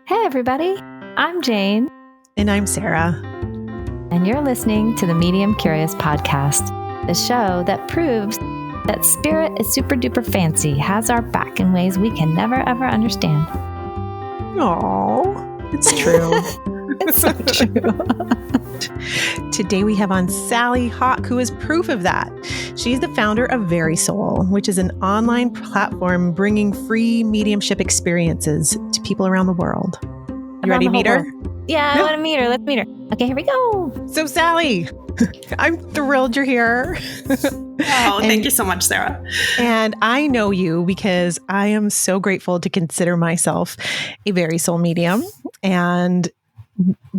Hey, everybody. I'm Jane. And I'm Sarah. And you're listening to the Medium Curious podcast, the show that proves that spirit is super duper fancy, has our back in ways we can never ever understand. Oh, it's true. It's so true. Today we have on Sally Hawk, who is proof of that. She's the founder of VerySoul, which is an online platform bringing free mediumship experiences to people around the world. You ready to meet her? Yeah, I want to meet her. Let's meet her. Okay, here we go. So Sally, I'm thrilled you're here. Thank you so much, Sarah. And I know you because I am so grateful to consider myself a VerySoul medium. And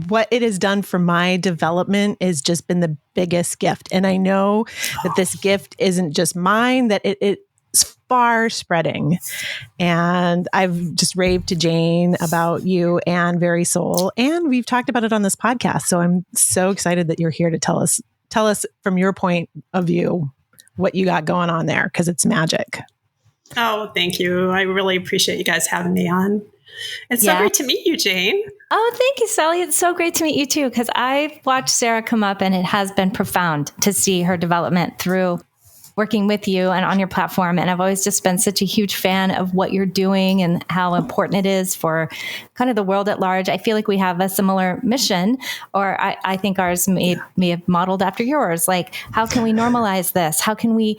what it has done for my development has just been the biggest gift. And I know that this gift isn't just mine, that it's far spreading. And I've just raved to Jane about you and VerySoul, and we've talked about it on this podcast. So I'm so excited that you're here to tell us from your point of view what you got going on there, because it's magic. Oh, thank you. I really appreciate you guys having me on. It's so great to meet you, Jane. Oh, thank you, Sally. It's so great to meet you too, because I've watched Sarah come up, and it has been profound to see her development through working with you and on your platform. And I've always just been such a huge fan of what you're doing and how important it is for kind of the world at large. I feel like we have a similar mission, or I think ours may have modeled after yours. Like, how can we normalize this? How can we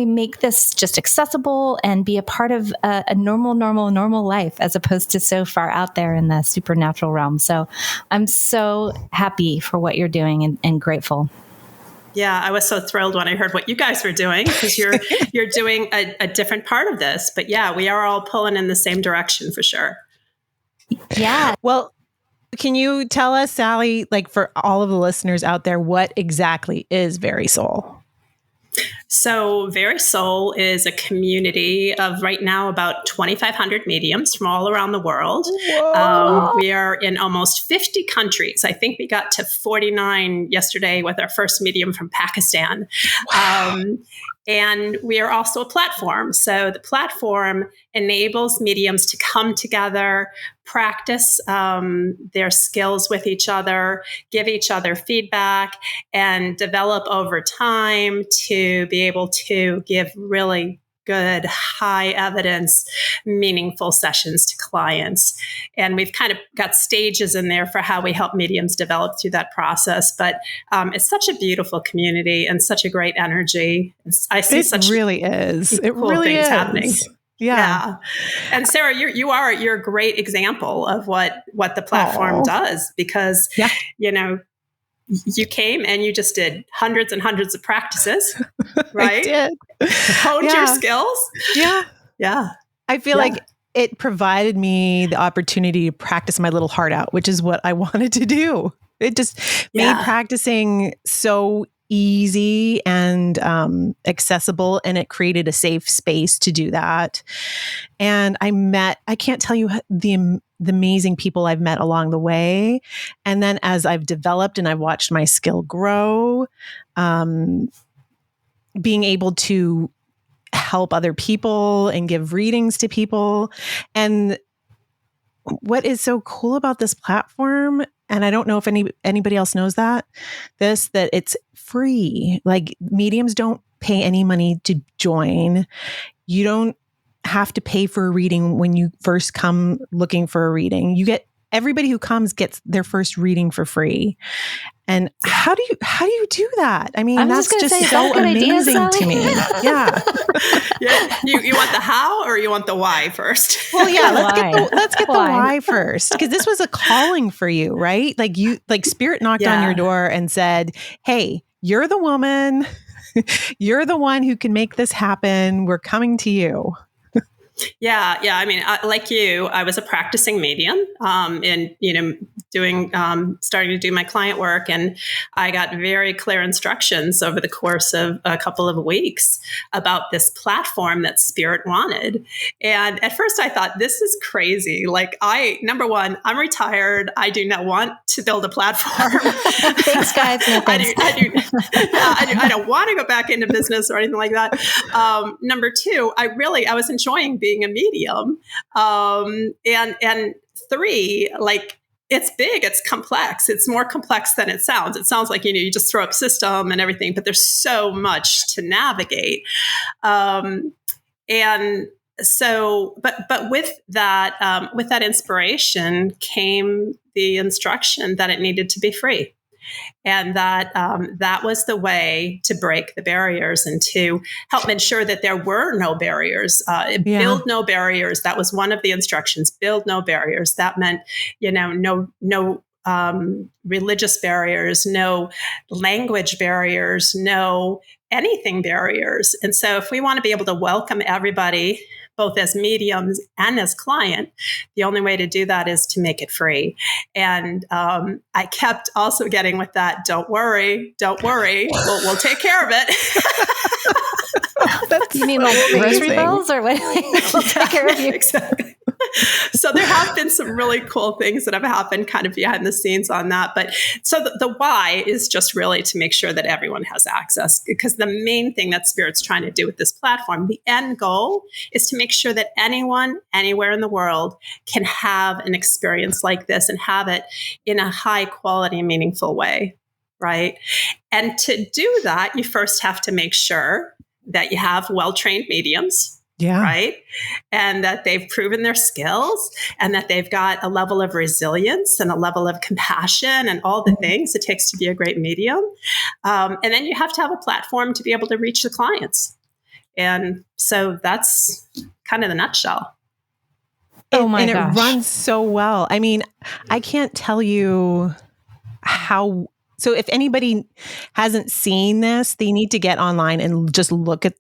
make this just accessible and be a part of a normal life, as opposed to so far out there in the supernatural realm? So I'm so happy for what you're doing and grateful. Yeah, I was so thrilled when I heard what you guys were doing, because you're doing a different part of this. But yeah, we are all pulling in the same direction for sure. Yeah. Well, can you tell us, Sally, like for all of the listeners out there, what exactly is VerySoul? So VerySoul is a community of right now about 2,500 mediums from all around the world. We are in almost 50 countries. I think we got to 49 yesterday with our first medium from Pakistan. Wow. And we are also a platform. So the platform enables mediums to come together, practice their skills with each other, give each other feedback, and develop over time to be able to give really good, high evidence, meaningful sessions to clients. And we've kind of got stages in there for how we help mediums develop through that process. But it's such a beautiful community and such a great energy. I see such really is. It cool really things is happening. Yeah. And Sarah, you're a great example of what the platform does, because, you came and you just did hundreds and hundreds of practices, right? I did. Honed your skills. Yeah. Yeah. I feel like it provided me the opportunity to practice my little heart out, which is what I wanted to do. It just made practicing so easy and accessible, and it created a safe space to do that. And I can't tell you the amazing people I've met along the way. And then as I've developed and I've watched my skill grow, being able to help other people and give readings to people. And what is so cool about this platform, and I don't know if anybody else knows that it's free. Like, mediums don't pay any money to join. You don't have to pay for a reading when you first come looking for a reading. Everybody who comes gets their first reading for free. And how do you do that? I mean, that's just so amazing to me. Yeah. You want the how, or you want the why first? Well, yeah, let's get the why first, because this was a calling for you, right? Like Spirit knocked on your door and said, "Hey, you're the woman. You're the one who can make this happen. We're coming to you." Yeah. I mean, like you, I was a practicing medium, and starting to do my client work, and I got very clear instructions over the course of a couple of weeks about this platform that Spirit wanted. And at first, I thought, this is crazy. Like, number one, I'm retired. I do not want to build a platform. Thanks, guys. No, thanks. I don't want to go back into business or anything like that. Number two, I was enjoying being a medium, and 3, like, it's big, it's complex. It's more complex than it sounds. It sounds like, you just throw up system and everything, but there's so much to navigate. And so, but with that inspiration came the instruction that it needed to be free. And that was the way to break the barriers and to help ensure that there were no barriers. Build no barriers. That was one of the instructions. Build no barriers. That meant, no religious barriers, no language barriers, no anything barriers. And so if we want to be able to welcome everybody, both as mediums and as client, the only way to do that is to make it free. And I kept also getting with that, don't worry, we'll take care of it. You mean like grocery bills or what? We'll take care of you. Exactly. So there have been some really cool things that have happened kind of behind the scenes on that. But so the why is just really to make sure that everyone has access, because the main thing that Spirit's trying to do with this platform, the end goal is to make sure that anyone, anywhere in the world can have an experience like this and have it in a high quality, meaningful way, right? And to do that, you first have to make sure that you have well-trained mediums. Yeah. Right. And that they've proven their skills and that they've got a level of resilience and a level of compassion and all the things it takes to be a great medium. And then you have to have a platform to be able to reach the clients. And so that's kind of the nutshell. Oh my gosh. And it runs so well. I mean, I can't tell you how. So if anybody hasn't seen this, they need to get online and just look at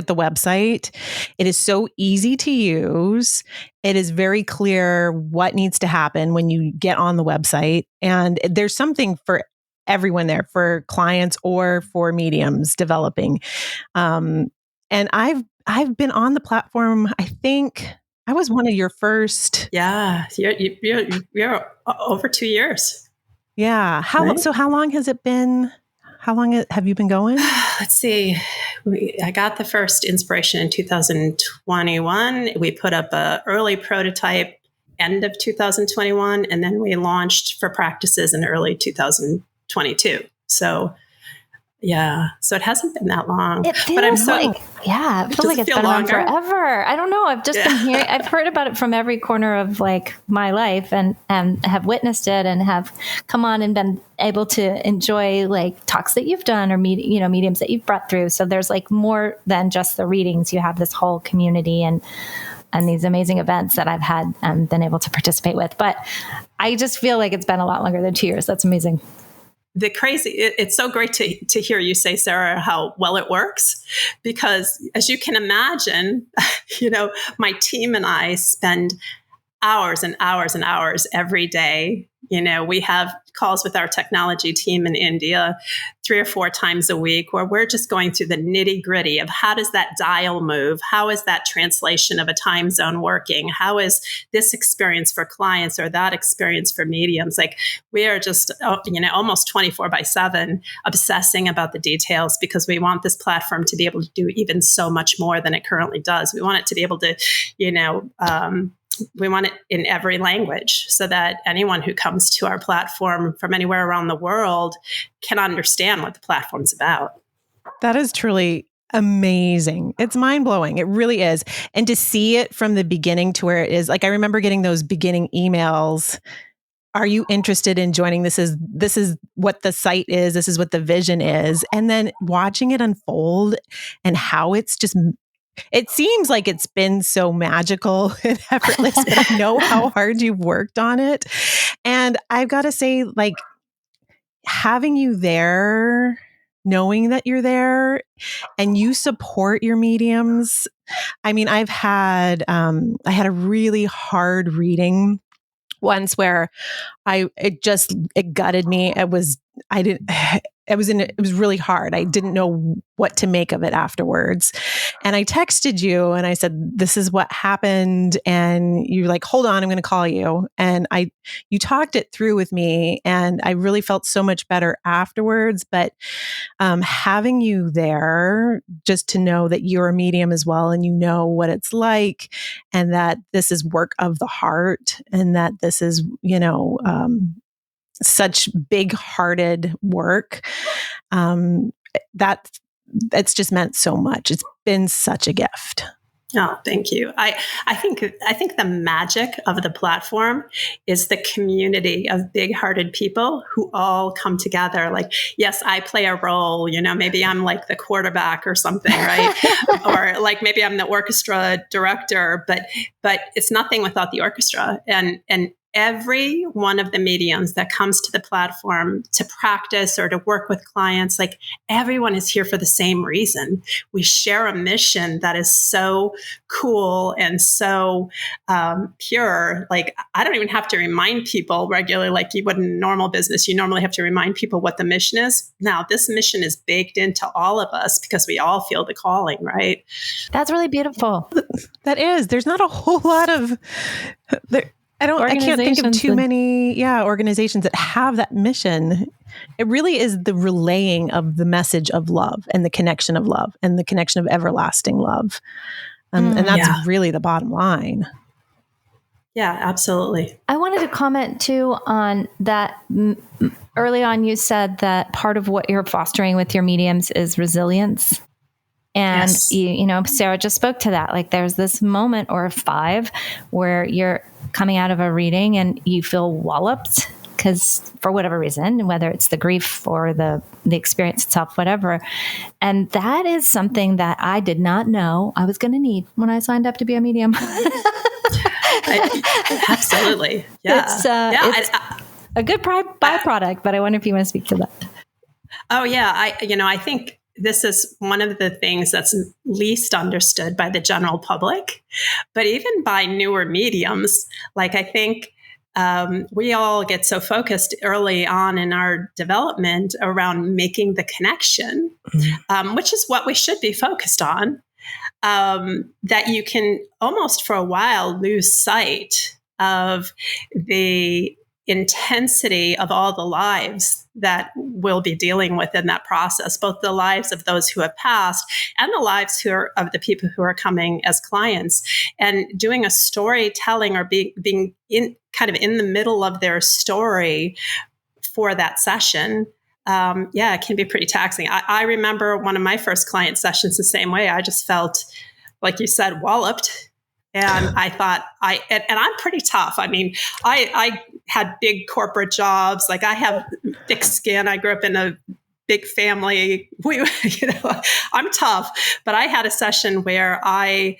the website. It is so easy to use. It is very clear what needs to happen when you get on the website. And there's something for everyone there, for clients or for mediums developing. And I've been on the platform. I think I was one of your first. Yeah. You're over 2 years. Yeah. How long has it been? How long have you been going? Let's see. I got the first inspiration in 2021. We put up an early prototype end of 2021, and then we launched for practices in early 2022. So, yeah. So it hasn't been that long. It feels it feels like it's been around forever. I don't know. I've just been hearing, I've heard about it from every corner of like my life and have witnessed it and have come on and been able to enjoy like talks that you've done or mediums that you've brought through. So there's like more than just the readings. You have this whole community and these amazing events that I've had and been able to participate with. But I just feel like it's been a lot longer than 2 years. That's amazing. It's so great to hear you say, Sarah, how well it works, because as you can imagine, my team and I spend hours and hours and hours every day. We have calls with our technology team in India 3 or 4 times a week where we're just going through the nitty gritty of how does that dial move? How is that translation of a time zone working? How is this experience for clients or that experience for mediums? Like we are just, almost 24/7 obsessing about the details because we want this platform to be able to do even so much more than it currently does. We want it to be able to, we want it in every language so that anyone who comes to our platform from anywhere around the world can understand what the platform's about. That is truly amazing. It's mind-blowing. It really is. And to see it from the beginning to where it is, like I remember getting those beginning emails. Are you interested in joining? This is what the site is. This is what the vision is. And then watching it unfold and how it's just, it seems like it's been so magical and effortless, but I know how hard you've worked on it. And I've got to say, like, having you there, knowing that you're there and you support your mediums. I mean, I had a really hard reading once where it gutted me. it was really hard. I didn't know what to make of it afterwards. And I texted you and I said, this is what happened. And you're like, hold on, I'm going to call you. And you talked it through with me, and I really felt so much better afterwards. But having you there, just to know that you're a medium as well, and you know what it's like, and that this is work of the heart, and that this is, such big-hearted work, that's just meant so much. It's been such a gift. Oh, thank you. I think the magic of the platform is the community of big-hearted people who all come together. Like, yes, I play a role, maybe I'm like the quarterback or something, right? Or like maybe I'm the orchestra director, but it's nothing without the orchestra. And every one of the mediums that comes to the platform to practice or to work with clients, like everyone is here for the same reason. We share a mission that is so cool and so pure. Like, I don't even have to remind people regularly, like you would in normal business. You normally have to remind people what the mission is. Now, this mission is baked into all of us because we all feel the calling, right? That's really beautiful. That is. There's not a whole lot of... I can't think of too many organizations that have that mission. It really is the relaying of the message of love and the connection of love and the connection of everlasting love. And that's really the bottom line. Yeah, absolutely. I wanted to comment too on that. Early on, you said that part of what you're fostering with your mediums is resilience. And, yes. Sarah just spoke to that. Like, there's this moment or 5 where you're coming out of a reading and you feel walloped because for whatever reason, whether it's the grief or the experience itself, whatever. And that is something that I did not know I was going to need when I signed up to be a medium. Absolutely. Yeah. It's a good byproduct, but I wonder if you want to speak to that. Oh, yeah. I think this is one of the things that's least understood by the general public, but even by newer mediums. Like, I think we all get so focused early on in our development around making the connection, which is what we should be focused on, that you can almost for a while lose sight of the intensity of all the lives that we'll be dealing with in that process, both the lives of those who have passed and the lives of the people who are coming as clients. And doing a storytelling or being in kind of in the middle of their story for that session, it can be pretty taxing. I remember one of my first client sessions the same way. I just felt, like you said, walloped. And I thought and I'm pretty tough. I mean, I had big corporate jobs. Like, I have thick skin. I grew up in a big family. I'm tough, but I had a session where I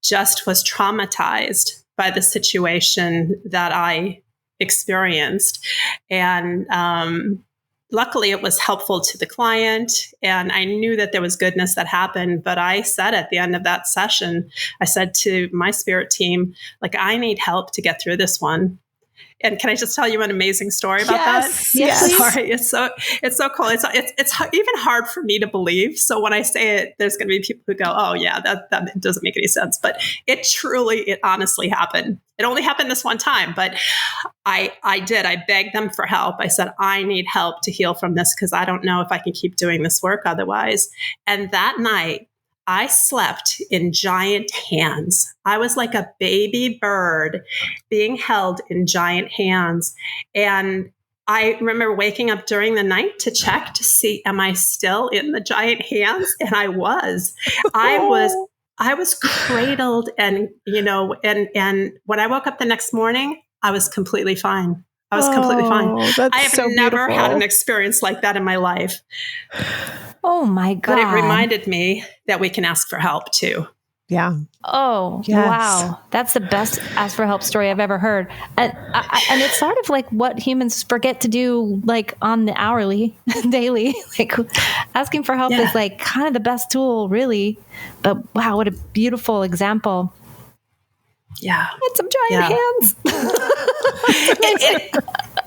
just was traumatized by the situation that I experienced. And, luckily, it was helpful to the client, and I knew that there was goodness that happened. But I said at the end of that session, I said to my spirit team, like, I need help to get through this one. And can I just tell you an amazing story about that? Yes. Sorry, it's so cool. It's even hard for me to believe. So when I say it, there's going to be people who go, "Oh yeah, that doesn't make any sense." But it honestly happened. It only happened this one time, but I begged them for help. I said, I need help to heal from this because I don't know if I can keep doing this work otherwise. And that night, I slept in giant hands. I was like a baby bird being held in giant hands. And I remember waking up during the night to check to see, am I still in the giant hands? And I was. I was cradled, and and when I woke up the next morning, I was completely fine. I was completely fine. I have never had an experience like that in my life. Oh my God. But it reminded me that we can ask for help too. Yeah. Oh, yes. Wow. That's the best ask for help story I've ever heard. And it's sort of like what humans forget to do, like on the hourly, daily. Like, asking for help is like kind of the best tool, really. But wow, what a beautiful example. Yeah. It's some giant hands.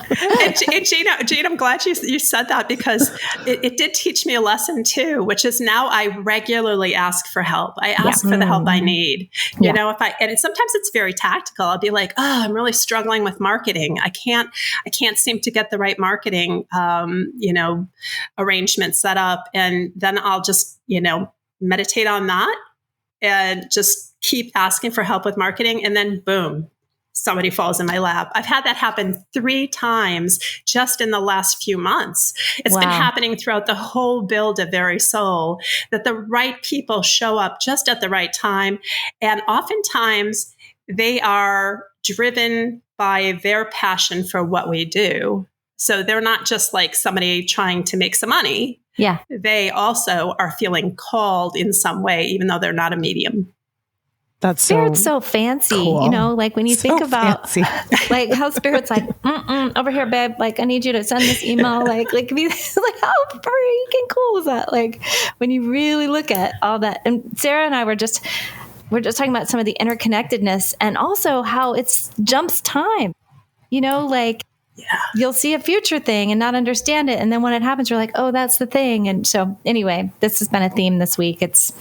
And Gina, I'm glad you said that, because it did teach me a lesson too, which is now I regularly ask for help. I ask for the help I need. You know, sometimes it's very tactical. I'll be like, oh, I'm really struggling with marketing. I can't seem to get the right marketing, arrangement set up. And then I'll just, meditate on that and just keep asking for help with marketing. And then boom, somebody falls in my lap. I've had that happen 3 times just in the last few months. It's been happening throughout the whole build of VerySoul, that the right people show up just at the right time. And oftentimes they are driven by their passion for what we do. So they're not just like somebody trying to make some money. Yeah. They also are feeling called in some way, even though they're not a medium. That's Spirit's so fancy, cool. like when you think about like how Spirit's like, over here, babe, like I need you to send this email. Like how freaking cool is that? Like when you really look at all that. And Sarah and I we're just talking about some of the interconnectedness and also how it jumps time, you'll see a future thing and not understand it. And then when it happens, you're like, oh, that's the thing. And so anyway, this has been a theme this week. It's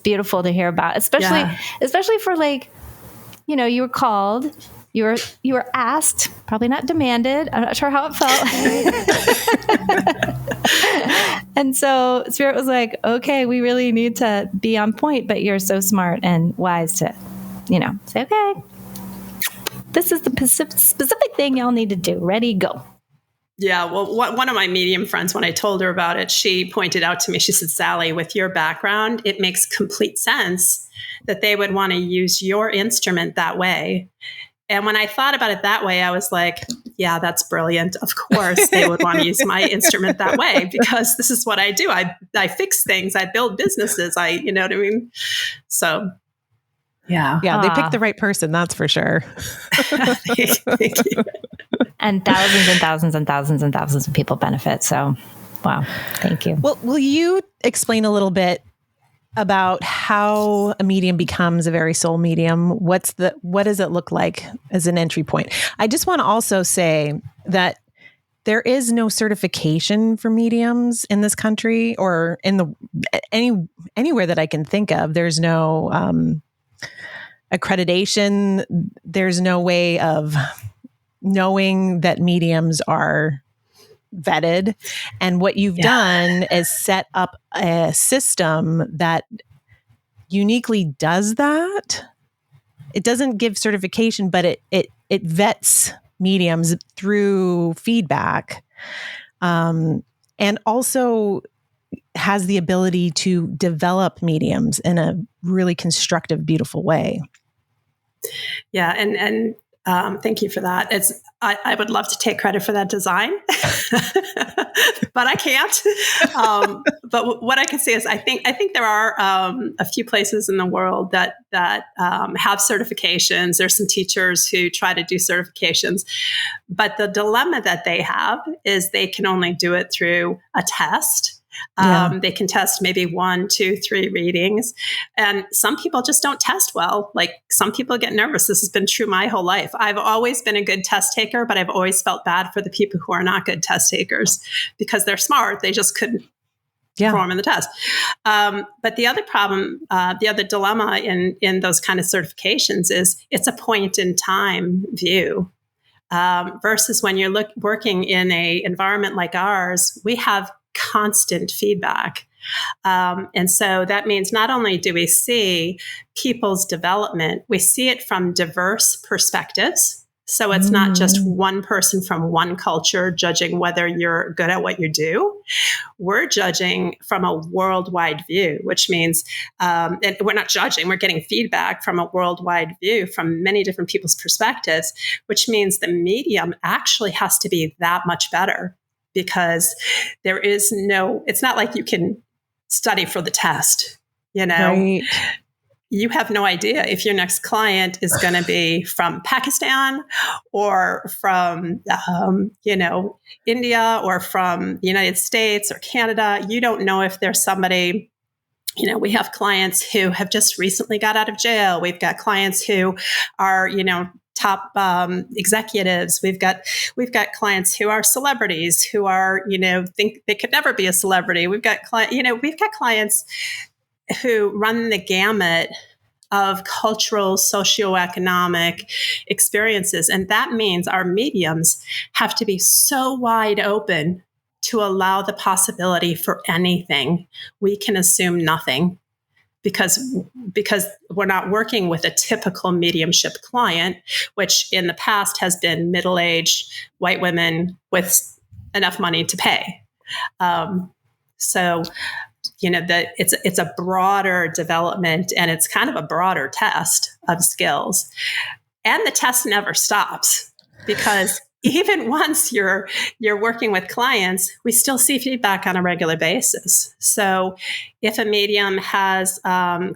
beautiful to hear about, especially for you were called, you were asked, probably not demanded. I'm not sure how it felt. And so Spirit was like, okay, we really need to be on point, but you're so smart and wise to, say, okay, this is the specific thing y'all need to do. Ready, go. Yeah, well, one of my medium friends, when I told her about it, she pointed out to me, she said, Sally, with your background, it makes complete sense that they would want to use your instrument that way. And when I thought about it that way, I was like, yeah, that's brilliant. Of course, they would want to use my instrument that way, because this is what I do. I fix things. I build businesses. you know what I mean? So, yeah. Yeah, they picked the right person. That's for sure. Thank you. And thousands and thousands and thousands and thousands of people benefit. So, wow. Thank you. Well, will you explain a little bit about how a medium becomes a VerySoul medium? What does it look like as an entry point? I just want to also say that there is no certification for mediums in this country or in anywhere that I can think of. There's no accreditation. There's no way of knowing that mediums are vetted. And what you've done is set up a system that uniquely does that. It doesn't give certification, but it vets mediums through feedback, and also has the ability to develop mediums in a really constructive, beautiful way. Yeah. And thank you for that. I would love to take credit for that design, but I can't. But what I can say is I think there are a few places in the world that have certifications. There's some teachers who try to do certifications, but the dilemma that they have is they can only do it through a test. They can test maybe 1, 2, 3 readings. And some people just don't test well. Like some people get nervous. This has been true my whole life. I've always been a good test taker, but I've always felt bad for the people who are not good test takers because they're smart. They just couldn't perform in the test. But the other problem, the other dilemma in those kind of certifications is it's a point in time view. Versus when you're working in a environment like ours, we have constant feedback. And so that means not only do we see people's development, we see it from diverse perspectives. So it's not just one person from one culture judging whether you're good at what you do. We're judging from a worldwide view, which means, and we're not judging, we're getting feedback from a worldwide view from many different people's perspectives, which means the medium actually has to be that much better. Because there is it's not like you can study for the test, Right. You have no idea if your next client is going to be from Pakistan or from, India or from the United States or Canada. You don't know if there's somebody, we have clients who have just recently got out of jail. We've got clients who are, top executives. We've got clients who are celebrities, who are, think they could never be a celebrity. We've got clients who run the gamut of cultural, socioeconomic experiences. And that means our mediums have to be so wide open to allow the possibility for anything. We can assume nothing because we're not working with a typical mediumship client, which in the past has been middle-aged white women with enough money to pay. So that it's a broader development, and it's kind of a broader test of skills. And the test never stops, because even once you're working with clients, we still see feedback on a regular basis. So if a medium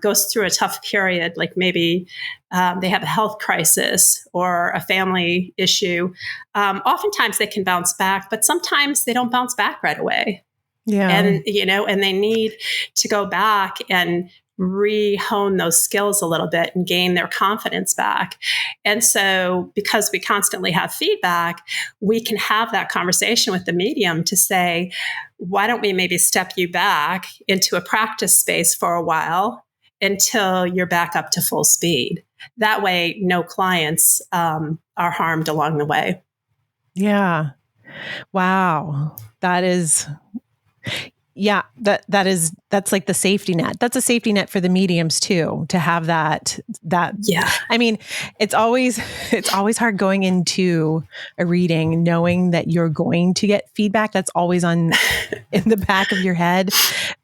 goes through a tough period, like maybe they have a health crisis or a family issue, oftentimes they can bounce back, but sometimes they don't bounce back right away. Yeah. And, and they need to go back and re-hone those skills a little bit and gain their confidence back. And so because we constantly have feedback, we can have that conversation with the medium to say, why don't we maybe step you back into a practice space for a while until you're back up to full speed? That way, no clients are harmed along the way. Yeah. Wow. That's like the safety net. That's a safety net for the mediums too, to have that. Yeah. I mean, it's always hard going into a reading knowing that you're going to get feedback. That's always in the back of your head.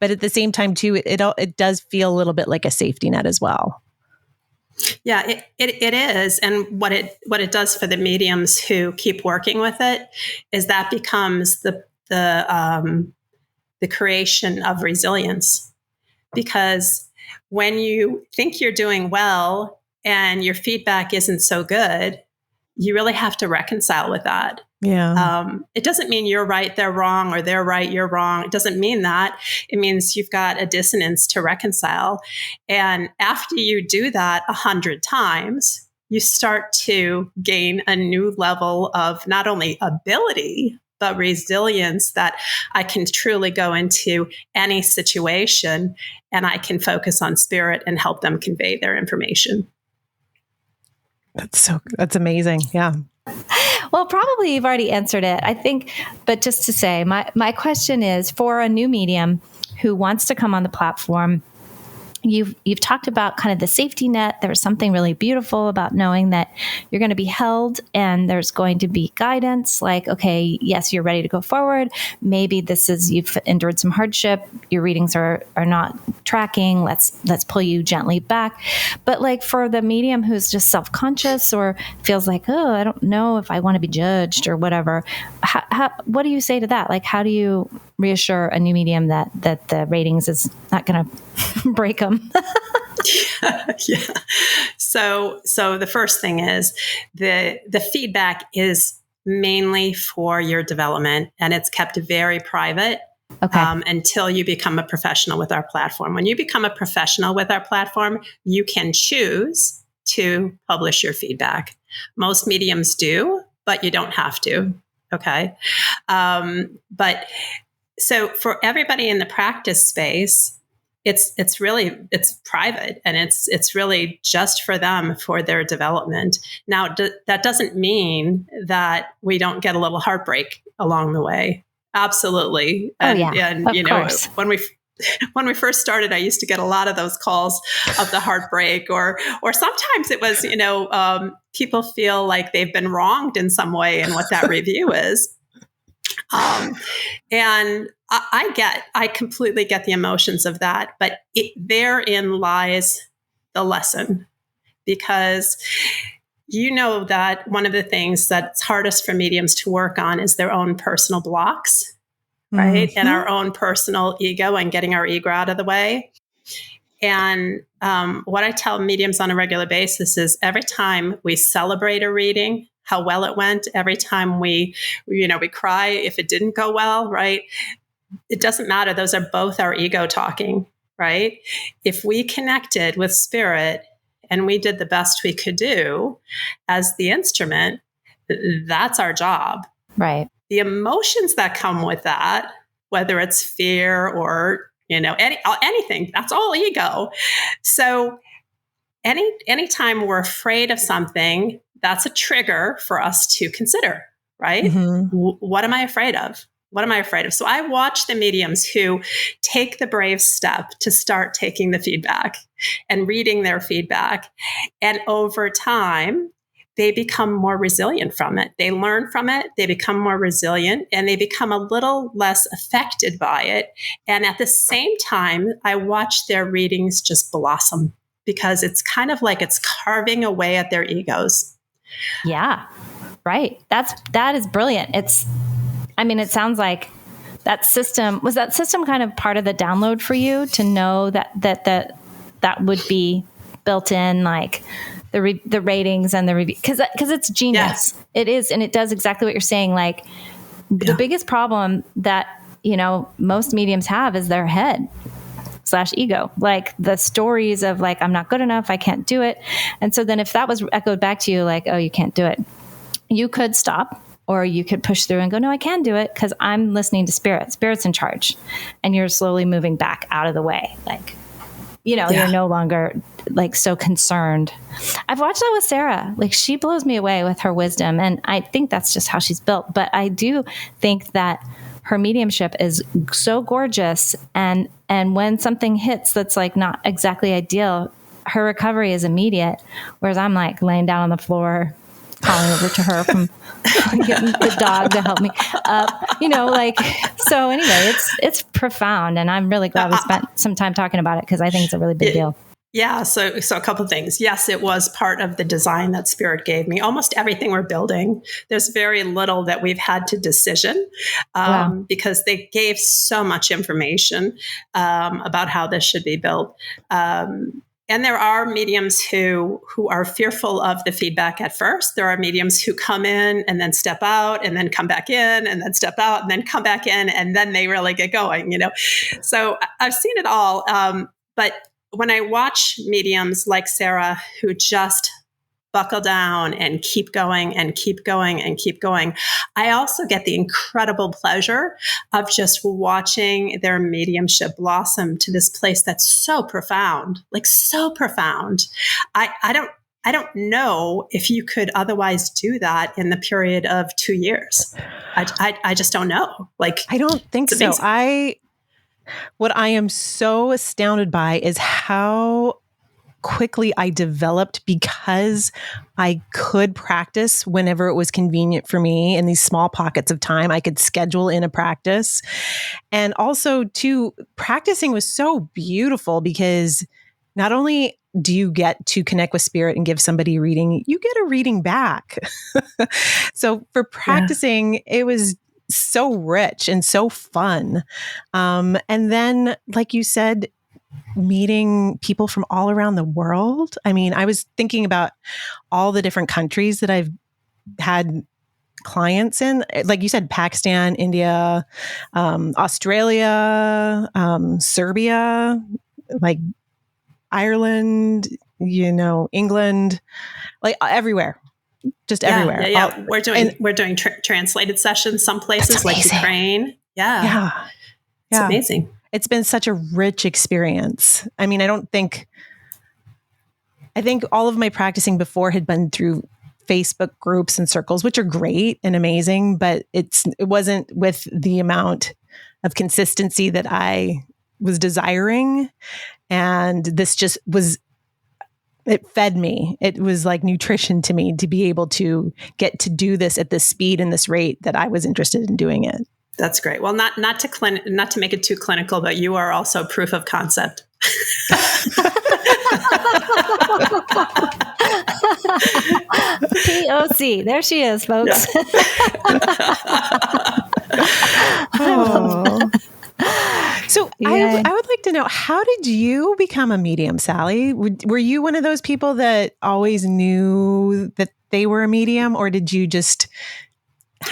But at the same time too, it does feel a little bit like a safety net as well. Yeah, it is. And what it does for the mediums who keep working with it is that becomes the creation of resilience. Because when you think you're doing well and your feedback isn't so good, you really have to reconcile with that. Yeah. It doesn't mean you're right, they're wrong, or they're right, you're wrong. It doesn't mean that. It means you've got a dissonance to reconcile. And after you do that 100 times, you start to gain a new level of not only ability, but resilience, that I can truly go into any situation and I can focus on spirit and help them convey their information. That's amazing. Yeah. Well, probably you've already answered it, I think. But just to say, my question is for a new medium who wants to come on the platform. You've talked about kind of the safety net. There's something really beautiful about knowing that you're going to be held and there's going to be guidance. Like, okay, yes, you're ready to go forward. Maybe you've endured some hardship. Your readings are not tracking. Let's pull you gently back. But like for the medium who's just self-conscious or feels like, oh, I don't know if I want to be judged or whatever. What do you say to that? Like, how do you reassure a new medium that the ratings is not going to break them? Yeah. So the first thing is the feedback is mainly for your development, and it's kept very private. Okay. Until you become a professional with our platform. When you become a professional with our platform, you can choose to publish your feedback. Most mediums do, but you don't have to. Okay. But so for everybody in the practice space, it's private, and it's really just for them, for their development. Now, that doesn't mean that we don't get a little heartbreak along the way. Absolutely. And, of course. When we first started, I used to get a lot of those calls of the heartbreak, or sometimes it was, people feel like they've been wronged in some way in what that review is. And I completely get the emotions of that, but therein lies the lesson, because that one of the things that's hardest for mediums to work on is their own personal blocks, right? Mm-hmm. And our own personal ego, and getting our ego out of the way. And what I tell mediums on a regular basis is every time we celebrate a reading, how well it went, every time we cry if it didn't go well, right? It doesn't matter. Those are both our ego talking, right? If we connected with spirit and we did the best we could do as the instrument, that's our job. Right. The emotions that come with that, whether it's fear or, anything, that's all ego. So anytime we're afraid of something, that's a trigger for us to consider, right? Mm-hmm. What am I afraid of? What am I afraid of? So I watch the mediums who take the brave step to start taking the feedback and reading their feedback. And over time, they become more resilient from it. They learn from it. They become more resilient, and they become a little less affected by it. And at the same time, I watch their readings just blossom, because it's kind of like it's carving away at their egos. Yeah, right. That is brilliant. It sounds like that system kind of part of the download for you, to know that would be built in, like the ratings and the review, because it's genius. Yes. It is. And it does exactly what you're saying. Like the biggest problem that, most mediums have is their head / ego, like the stories of like, I'm not good enough, I can't do it. And so then if that was echoed back to you, like, oh, you can't do it, you could stop, or you could push through and go, no, I can do it, because I'm listening to Spirit's in charge. And you're slowly moving back out of the way. Like, you're no longer like so concerned. I've watched that with Sarah. Like, she blows me away with her wisdom. And I think that's just how she's built. But I do think that her mediumship is so gorgeous. And when something hits that's like not exactly ideal, her recovery is immediate. Whereas I'm like laying down on the floor, calling over to her from getting the dog to help me up, so anyway, it's profound. And I'm really glad we spent some time talking about it, because I think it's a really big deal. Yeah. So a couple of things. Yes, it was part of the design that Spirit gave me. Almost everything we're building, there's very little that we've had to decision, because they gave so much information about how this should be built. And there are mediums who are fearful of the feedback at first. There are mediums who come in and then step out, and then come back in, and then step out, and then come back in, and then they really get going, So I've seen it all. But when I watch mediums like Sarah, who just buckle down and keep going and keep going and keep going, I also get the incredible pleasure of just watching their mediumship blossom to this place that's so profound, like so profound. I don't know if you could otherwise do that in the period of 2 years. I just don't know. Like, I don't think so. What I am so astounded by is how quickly I developed, because I could practice whenever it was convenient for me in these small pockets of time. I could schedule in a practice. And also, too, practicing was so beautiful, because not only do you get to connect with Spirit and give somebody a reading, you get a reading back. So for practicing, it was so rich and so fun. And then, like you said, meeting people from all around the world. I mean, I was thinking about all the different countries that I've had clients in, like you said, Pakistan, India, Australia, Serbia, like Ireland, England, like everywhere. Just everywhere. Yeah. We're doing translated sessions some places, like Ukraine. Yeah. It's amazing. It's been such a rich experience. I mean, I think all of my practicing before had been through Facebook groups and circles, which are great and amazing, but it wasn't with the amount of consistency that I was desiring. And this just was, it fed me. It was like nutrition to me to be able to get to do this at this speed and this rate that I was interested in doing it. That's great. Well, not to make it too clinical, but you are also proof of concept. POC. There she is, folks. Yeah. So I would like to know, how did you become a medium, Sally? Were you one of those people that always knew that they were a medium, or how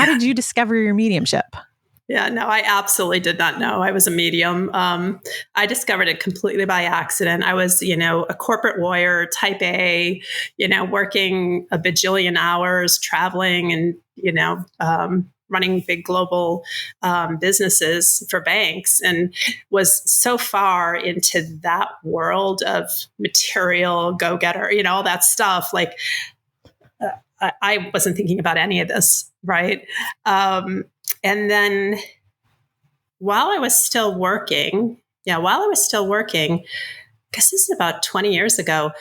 did you discover your mediumship? Yeah, no, I absolutely did not know I was a medium. I discovered it completely by accident. I was, a corporate lawyer, type A, working a bajillion hours, traveling and, running big global businesses for banks, and was so far into that world of material go-getter, all that stuff. Like, I wasn't thinking about any of this, right? And then while I was still working, I guess this is about 20 years ago,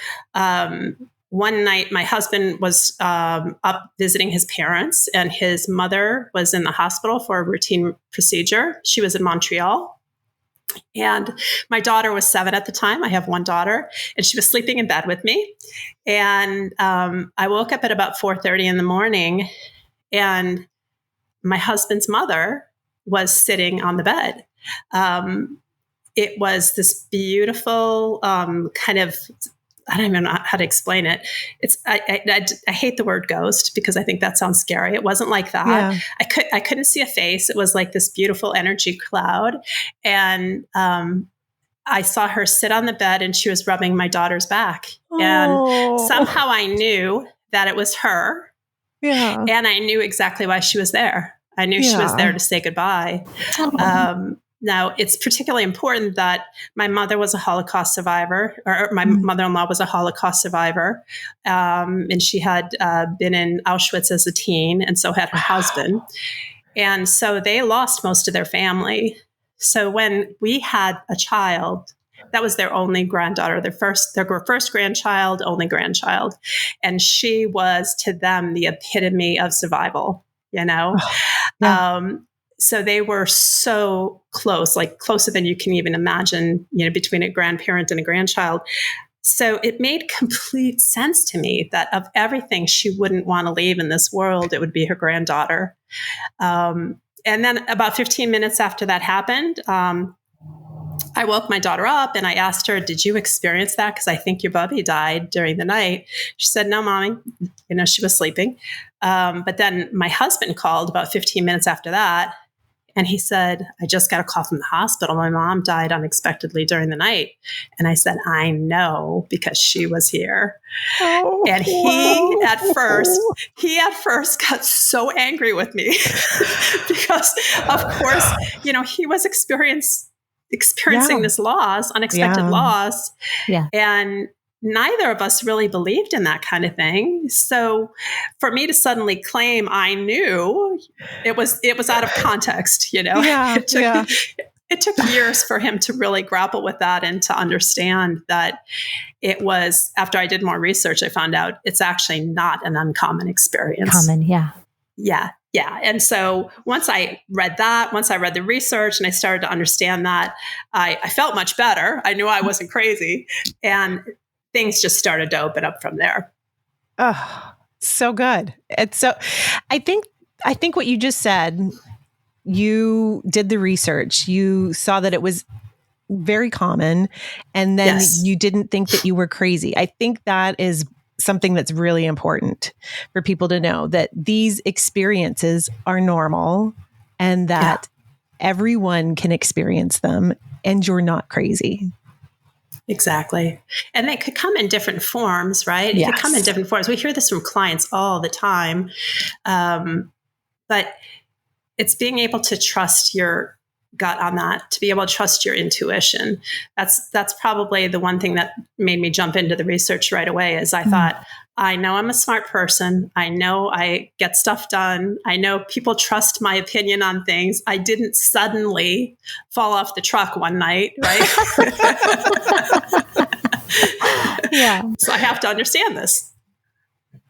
one night my husband was up visiting his parents, and his mother was in the hospital for a routine procedure. She was in Montreal. And my daughter was 7 at the time. I have one daughter, and she was sleeping in bed with me. And I woke up at about 4:30 in the morning, and my husband's mother was sitting on the bed. It was this beautiful kind of, I don't even know how to explain it. I hate the word ghost because I think that sounds scary. It wasn't like that. Yeah. I couldn't see a face. It was like this beautiful energy cloud. And I saw her sit on the bed, and she was rubbing my daughter's back. And somehow I knew that it was her. Yeah. And I knew exactly why she was there. I knew she was there to say goodbye. Now, it's particularly important that my mother was a Holocaust survivor, or my mother-in-law was a Holocaust survivor. And she had been in Auschwitz as a teen, and so had her husband. And so they lost most of their family. So when we had a child, that was their only granddaughter, their first grandchild, only grandchild. And she was to them the epitome of survival, So they were so close, like closer than you can even imagine, between a grandparent and a grandchild. So it made complete sense to me that of everything she wouldn't want to leave in this world, it would be her granddaughter. And then about 15 minutes after that happened, I woke my daughter up and I asked her, "Did you experience that? Because I think your bubby died during the night." She said, "No, Mommy." She was sleeping. But then my husband called about 15 minutes after that. And he said, "I just got a call from the hospital. My mom died unexpectedly during the night." And I said, "I know, because she was here." And he at first got so angry with me because, of course, he was experiencing this loss, unexpected loss. Yeah. And neither of us really believed in that kind of thing. So for me to suddenly claim I knew, it was out of context, Yeah, It took years for him to really grapple with that and to understand that it was, after I did more research, I found out it's actually not an uncommon experience. Yeah. Yeah. And so once I read the research and I started to understand that, I felt much better. I knew I wasn't crazy. And things just started to open up from there. Oh, so good. I think what you just said, you did the research, you saw that it was very common, and then you didn't think that you were crazy. I think that is something that's really important for people to know, that these experiences are normal and that everyone can experience them, and you're not crazy. Exactly. And they could come in different forms, right? It could come in different forms. We hear this from clients all the time. But it's being able to trust your gut on that, to be able to trust your intuition. That's probably the one thing that made me jump into the research right away, is I thought, I know I'm a smart person. I know I get stuff done. I know people trust my opinion on things. I didn't suddenly fall off the truck one night, right? Yeah. So I have to understand this.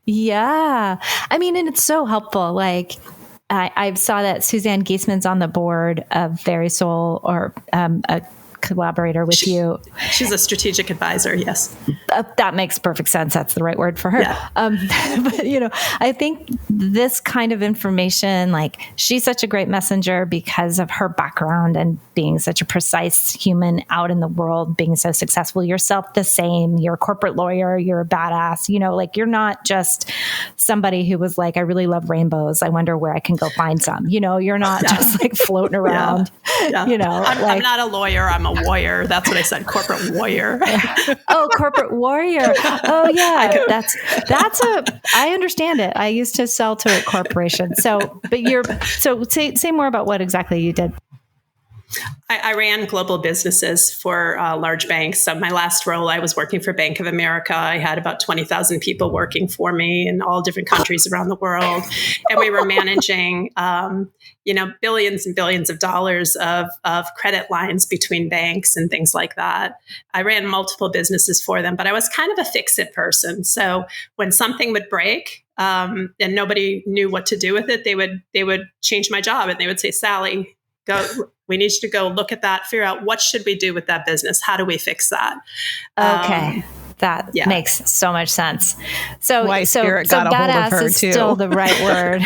Yeah. I mean, and it's so helpful. Like, I saw that Suzanne Giesman's on the board of VerySoul, or a collaborator with you. She's a strategic advisor. Yes. That makes perfect sense. That's the right word for her. Yeah. But, I think this kind of information, like she's such a great messenger because of her background and being such a precise human out in the world, being so successful. Yourself the same. You're a corporate lawyer. You're a badass. Like you're not just somebody who was like, I really love rainbows. I wonder where I can go find some. You're not just like floating around. Yeah. I'm not a lawyer. I'm a warrior. That's what I said. Corporate warrior. Oh, corporate warrior. Oh yeah. I understand it. I used to sell to a corporation. So say more about what exactly you did. I ran global businesses for large banks. So my last role, I was working for Bank of America. I had about 20,000 people working for me in all different countries around the world. And we were managing, billions and billions of dollars of credit lines between banks and things like that. I ran multiple businesses for them, but I was kind of a fix-it person. So when something would break, and nobody knew what to do with it, they would change my job and they would say, Sally, we need you to go look at that, figure out what should we do with that business? How do we fix that? Okay. That makes so much sense. So badass is still the right word.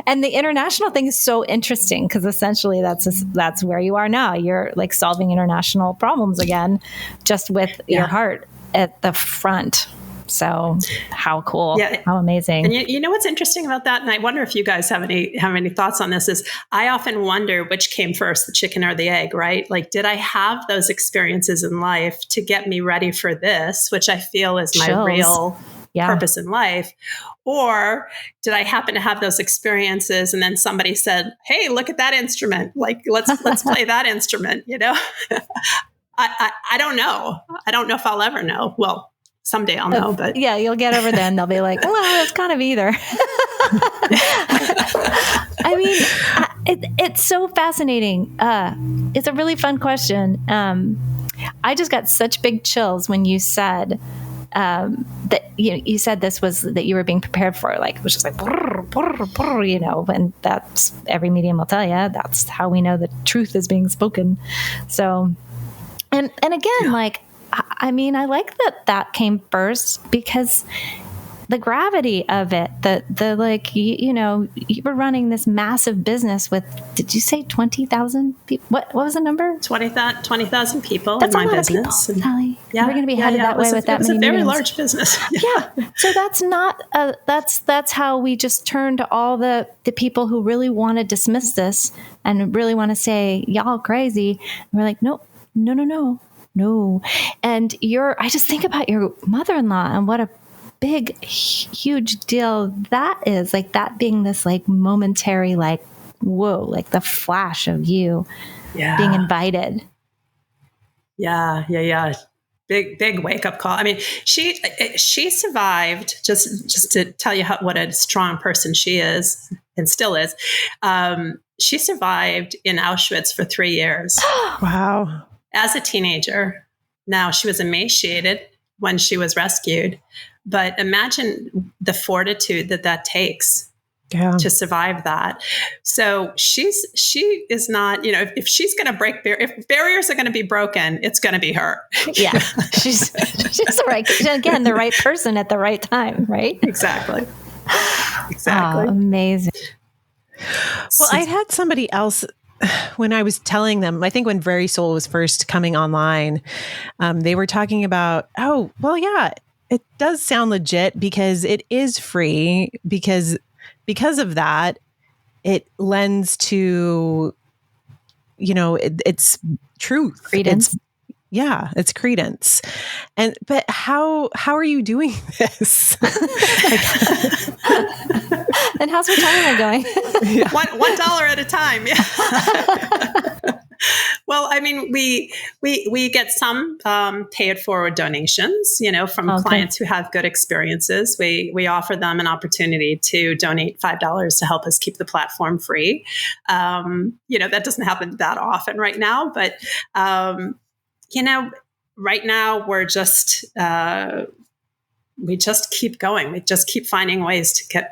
And the international thing is so interesting because essentially that's where you are now. You're like solving international problems again, just with your heart at the front. So how cool, how amazing. And you know what's interesting about that? And I wonder if you guys have any thoughts on this is I often wonder which came first, the chicken or the egg, right? Like, did I have those experiences in life to get me ready for this, which I feel is my real purpose in life? Or did I happen to have those experiences and then somebody said, hey, look at that instrument. Like, let's play that instrument, I don't know. I don't know if I'll ever know. Well, someday I'll know, but you'll get over then. They'll be like, well, it's kind of either. I mean, it's so fascinating. It's a really fun question. I just got such big chills when you said that you said this was that you were being prepared for, like it was just like brr, brr, brr, and that's every medium will tell you that's how we know the truth is being spoken. So, and again, like. I mean, I like that came first because the gravity of it, the like, you were running this massive business with, did you say 20,000 people? What was the number? 20,000 people That's in my a lot business. Of people, Sally. We're going to be headed that way with that many It's a very mediums. large business. So that's not, that's how we just turn to all the people who really want to dismiss this and really want to say, y'all crazy. And we're like, nope, no. And I just think about your mother-in-law and what a big, huge deal that is. Like that being this like momentary, like, whoa, like the flash of you being invited. Yeah. Big wake up call. I mean, she survived, just to tell you what a strong person she is and still is. She survived in Auschwitz for 3 years. Wow. As a teenager. Now, she was emaciated when she was rescued, but imagine the fortitude that takes to survive that. So she is not, if she's going to break if barriers are going to be broken, it's going to be her. Yeah, she's the right, again, the right person at the right time, right? Exactly. Oh, amazing. Well, I had somebody else. When I was telling them, I think when VerySoul was first coming online, they were talking about, it does sound legit because it is free because of that, it lends to, it's truth. Credence. It's credence. But how are you doing this? And how's retirement going? $1 at a time. Yeah. Well, I mean, we get some pay it forward donations, from clients who have good experiences. We offer them an opportunity to donate $5 to help us keep the platform free. That doesn't happen that often right now, but right now we're we just keep going. We just keep finding ways to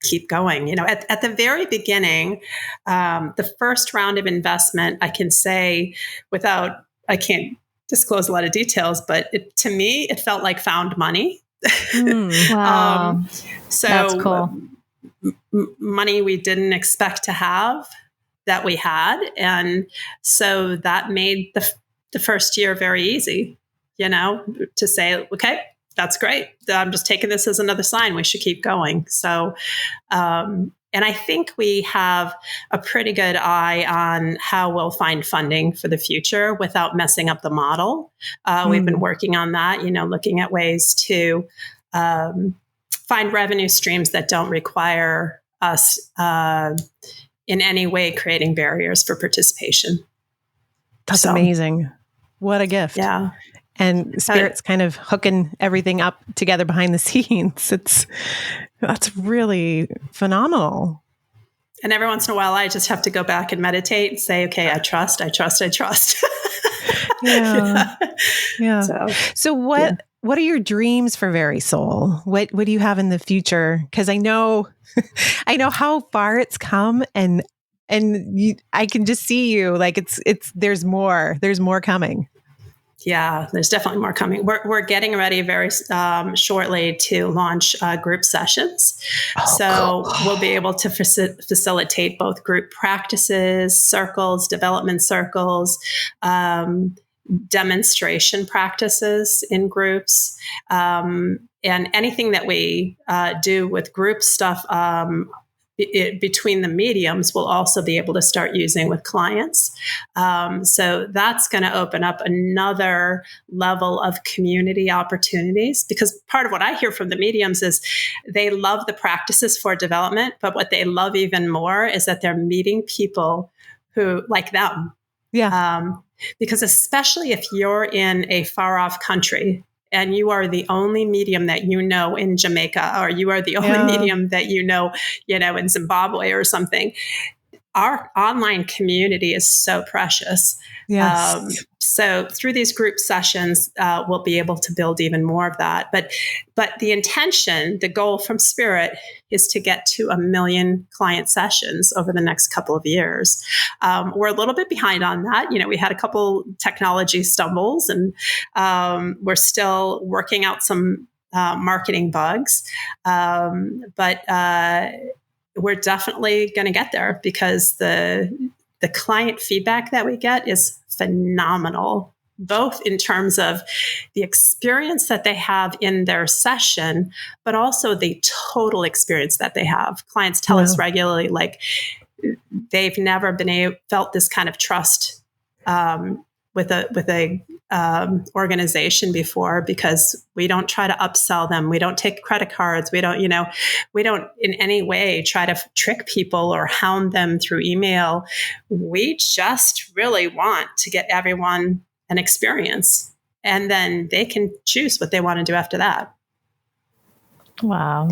keep going. At the very beginning, the first round of investment, I can say I can't disclose a lot of details, but to me, it felt like found money. Wow. So that's cool. Money we didn't expect to have that we had. And so that made the first year very easy, to say, okay, that's great. I'm just taking this as another sign we should keep going. So, and I think we have a pretty good eye on how we'll find funding for the future without messing up the model. We've been working on that, looking at ways to find revenue streams that don't require us in any way creating barriers for participation. That's amazing. What a gift. Yeah. And Spirit's kind of hooking everything up together behind the scenes. That's really phenomenal. And every once in a while, I just have to go back and meditate and say, okay, I trust. Yeah. So what are your dreams for VerySoul? What do you have in the future? Because I know how far it's come, and I can just see you like there's more coming. Yeah, there's definitely more coming. We're getting ready very shortly to launch group sessions. Cool. We'll be able to facilitate both group practices, circles, development circles, demonstration practices in groups, and anything that we do with group stuff between the mediums, we'll also be able to start using with clients. So that's going to open up another level of community opportunities, because part of what I hear from the mediums is they love the practices for development, but what they love even more is that they're meeting people who like them. Yeah. Because especially if you're in a far off country and you are the only medium that in Jamaica, or you are the only medium that in Zimbabwe or something, our online community is so precious. Yes. So through these group sessions, we'll be able to build even more of that. But the intention, the goal from Spirit is to get to 1 million client sessions over the next couple of years. We're a little bit behind on that. We had a couple technology stumbles, and we're still working out some marketing bugs. But we're definitely going to get there, because the client feedback that we get is phenomenal, both in terms of the experience that they have in their session, but also the total experience that they have. Clients tell us regularly, like, they've never felt this kind of trust with a organization before, because we don't try to upsell them. We don't take credit cards. We don't in any way try to trick people or hound them through email. We just really want to get everyone an experience, and then they can choose what they want to do after that. Wow.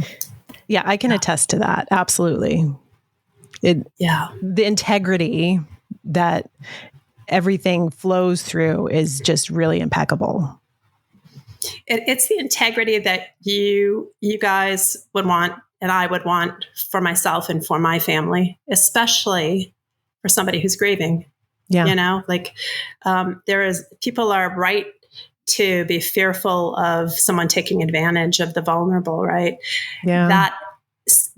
Yeah, I can attest to that. Absolutely. The integrity that everything flows through is just really impeccable. It's the integrity that you guys would want, and I would want for myself and for my family, especially for somebody who's grieving. Yeah. People are right to be fearful of someone taking advantage of the vulnerable, right? Yeah.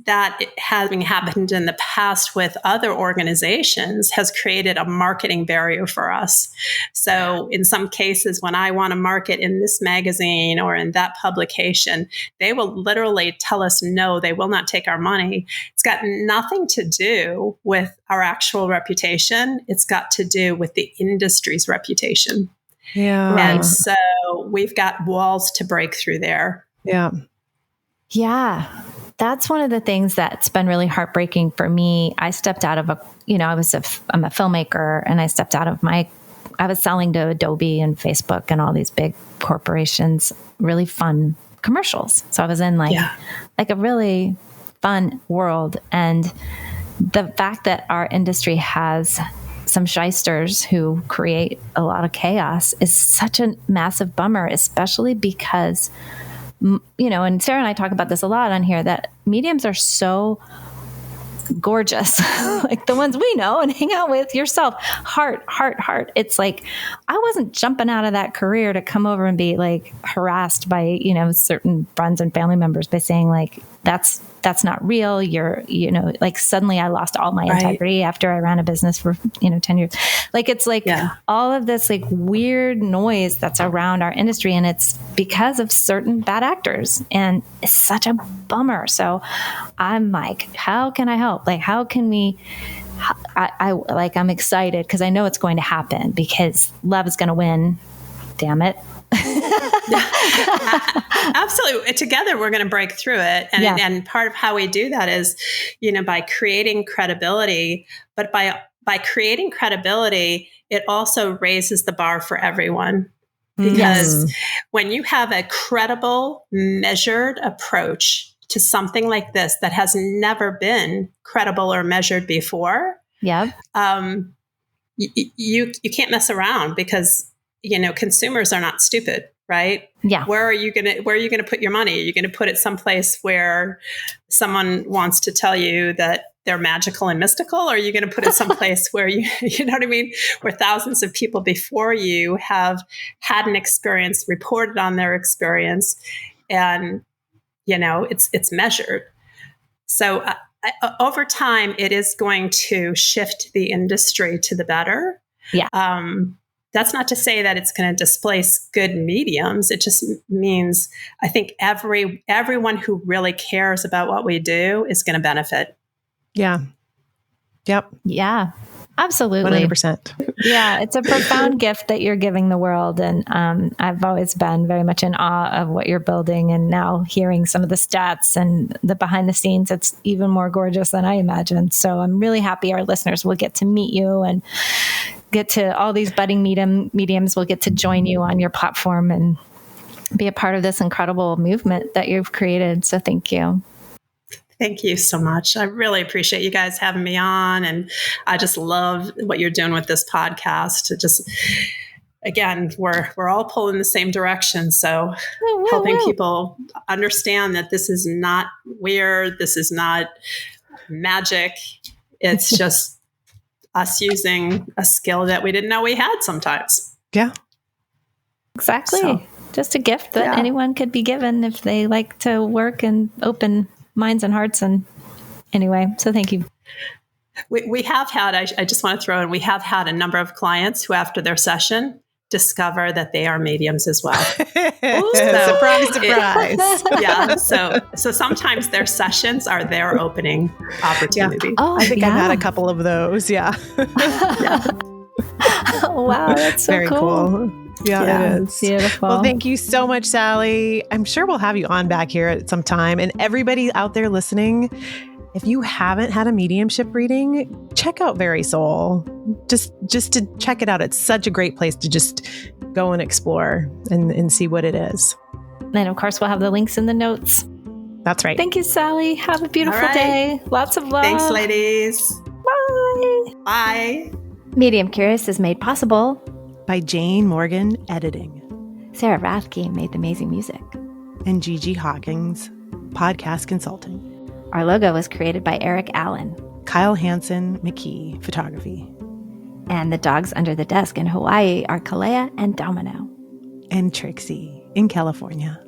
That having happened in the past with other organizations has created a marketing barrier for us. So in some cases, when I want to market in this magazine or in that publication, they will literally tell us, no, they will not take our money. It's got nothing to do with our actual reputation. It's got to do with the industry's reputation. Yeah. And so we've got walls to break through there. Yeah. Yeah. That's one of the things that's been really heartbreaking for me. I stepped out of I'm a filmmaker, and I stepped out of I was selling to Adobe and Facebook and all these big corporations, really fun commercials. So I was in like a really fun world. And the fact that our industry has some shysters who create a lot of chaos is such a massive bummer, especially because and Sarah and I talk about this a lot on here, that mediums are so gorgeous, like the ones we know and hang out with, yourself, heart. It's like, I wasn't jumping out of that career to come over and be like harassed by, certain friends and family members by saying like, that's not real. You're, like suddenly I lost all my integrity after I ran a business for, 10 years. Like, it's like all of this like weird noise that's around our industry. And it's because of certain bad actors, and it's such a bummer. So I'm like, how can I help? Like, how can we, I'm excited because I know it's going to happen because love is going to win. Damn it. Absolutely. Together, we're going to break through it. And part of how we do that is, by creating credibility, but by creating credibility, it also raises the bar for everyone. Because when you have a credible, measured approach to something like this that has never been credible or measured before, you can't mess around because consumers are not stupid, right? Yeah. Where are you going to put your money? Are you going to put it someplace where someone wants to tell you that they're magical and mystical? Or are you going to put it someplace where you know what I mean? Where thousands of people before you have had an experience, reported on their experience, and, it's measured. So over time, it is going to shift the industry to the better. Yeah. That's not to say that it's going to displace good mediums. It just means I think everyone who really cares about what we do is going to benefit. Yeah. Yep. Yeah. Absolutely. 100%. Yeah. It's a profound gift that you're giving the world. And I've always been very much in awe of what you're building. And now hearing some of the stats and the behind the scenes, it's even more gorgeous than I imagined. So I'm really happy our listeners will get to meet you and get to all these budding mediums will get to join you on your platform and be a part of this incredible movement that you've created. So thank you. Thank you so much. I really appreciate you guys having me on. And I just love what you're doing with this podcast. It just, again, we're all pulling the same direction. So helping people understand that this is not weird. This is not magic. It's just us using a skill that we didn't know we had sometimes. Yeah. Exactly. So, just a gift that anyone could be given if they like to work and open minds and hearts. And anyway, so thank you. We have had, I just want to throw in, we have had a number of clients who after their session discover that they are mediums as well. Surprise. So sometimes their sessions are their opening opportunity. Yeah. Oh, I think I've had a couple of those. Yeah. Oh, wow. That's so very cool. Yeah, it is. Beautiful. Well, thank you so much, Sally. I'm sure we'll have you on back here at some time. And everybody out there listening, if you haven't had a mediumship reading, check out VerySoul. Just to check it out. It's such a great place to just go and explore and see what it is. And of course, we'll have the links in the notes. That's right. Thank you, Sally. Have a beautiful day. Lots of love. Thanks, ladies. Bye. Bye. Medium Curious is made possible by Jane Morgan Editing. Sarah Rathke made the amazing music. And Gigi Hawkins, podcast consulting. Our logo was created by Eric Allen. Kyle Hansen McKee, photography. And the dogs under the desk in Hawaii are Kalea and Domino. And Trixie in California.